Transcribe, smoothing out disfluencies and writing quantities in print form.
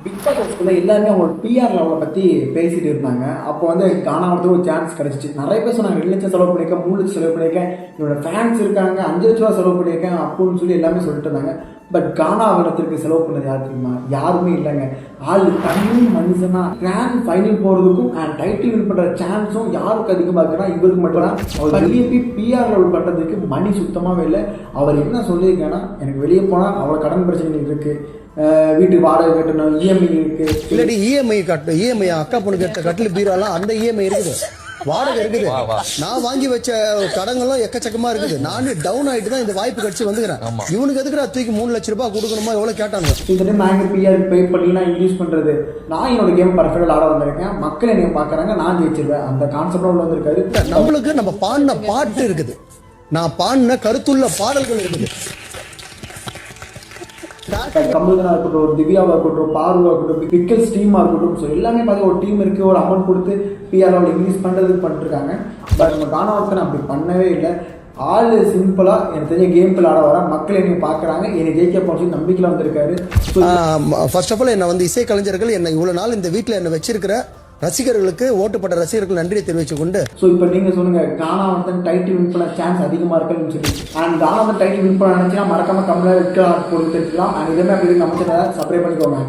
Big pass ஹவுஸ்க்குள்ள எல்லாருமே அவங்களோட PR லெவலை பற்றி பேசிட்டு இருந்தாங்க. அப்போ வந்து கானா வந்து ஒரு சான்ஸ் கிடச்சிச்சு. நிறைய பேர் சொன்னாங்க 2 லட்சம் செலவு பண்ணியிருக்கேன், 3 லட்சம் செலவு பண்ணியிருக்கேன், என்னோட ஃபேன்ஸ் இருக்காங்க, 5 லட்ச ரூபா செலவு பண்ணியிருக்கேன் அப்படின்னு சொல்லி எல்லாமே சொல்லிட்டு இருந்தாங்க. பட் கானா அவனத்திற்கு செலவு பண்ணது யார் தெரியுமா? யாருமே இல்லைங்க. ஆள் தனி மனுஷனா கிராண்ட் ஃபைனல் போகிறதுக்கும் அண்ட் டைட்டில் வின் பண்ணுற சான்ஸும் யாருக்கு அதிகமாக இருக்குன்னா இவருக்கு மட்டும் தான். அவர் வெளியே போய் பிஆர் லெவல் பண்ணுறதுக்கு மணி சுத்தமாகவே இல்லை. அவர் என்ன சொல்லியிருக்கேன்னா, எனக்கு வெளியே போனால் அவ்வளோ கடன் பிரச்சனைகள் இருக்குது, வீட்டு வாடகை கட்டணும், இஎம்ஐ இருக்கு, இல்லாட்டி இஎம்ஐ கட்டணும். இஎம்ஐ அக்கா பொண்ணு கட்ட கட்டில் பீரோலாம் அந்த இஎம்ஐ இருக்குது, வாடகை இருக்குது. நான் வாங்கி வச்ச கடங்கெல்லாம் எக்கச்சக்கமா இருக்குது. நானே டவுன் ஆயிட்டு தான் இந்த வாய்ப்பு கிடைச்சி வந்துக்கிறேன். இவனுக்கு எதுக்கு தூக்கி 3 லட்சம் ரூபாய் கொடுக்கணுமா எவ்வளவு கேட்டாங்க. இந்த டைம் நான் பிஆர் பே பண்ணி நான் யூஸ் பண்றது, நான் என்னோட கேம் பர்ஃபெக்டாக ஆட வந்திருக்கேன், மக்கள் என்னை பார்க்குறாங்க, நான் ஜெயிச்சிருவேன், அந்த கான்செப்ட் உள்ள வந்திருக்காரு. நம்மளுக்கு நம்ம பாடின பாட்டு இருக்குது, நான் பாடின கருத்துள்ள பாடல்கள் இருக்குது. கமல்தனா இருக்கட்டும், ஒரு திவ்யாவாக இருக்கட்டும், பார்வா இருக்கட்டும், பிக்கல்ஸ் டீமாக இருக்கட்டும், ஸோ எல்லாமே பார்த்து ஒரு டீம் இருக்குது, ஒரு அமௌண்ட் கொடுத்து பிஆர் இன்க்ரீஸ் பண்ணுறதுக்கு பண்ணிட்டுருக்காங்க. பட் நம்ம கானாவர்த்தனை அப்படி பண்ணவே இல்லை. ஆள் சிம்பிளாக எனக்கு தெரிஞ்ச கேம் பிள்ளை ஆட வர, மக்கள் என்னை பார்க்குறாங்க, என்னை ஜெயிக்க போச்சு நம்பிக்கையில் வந்திருக்காரு. ஃபர்ஸ்ட் ஆஃப் ஆல் என்னை வந்து இசை கலைஞர்கள் என்னை இவ்வளோ நாள் இந்த வீட்டில் என்னை வச்சிருக்கிற ரசிகர்களுக்கு, ஓட்டுப்பட்ட ரசிகர்கள் நன்றியை தெரிவித்துக் கொண்டு, ஸோ இப்போ நீங்கள் சொல்லுங்கள், கானா வந்து டைட்டில் வின் பண்ண சான்ஸ் அதிகமாக இருக்குன்னு சொல்லி, அண்ட் கானா வந்து டைட்டில் வின் பண்ண நினச்சினா மறக்காமல் கம்மியாக ரெட் கலர் போட்டு தெரிஞ்சுக்கலாம். அண்ட் இதே மாதிரி அப்படி நம்ம சப்ஸ்கிரைப் பண்ணிக்கோங்க.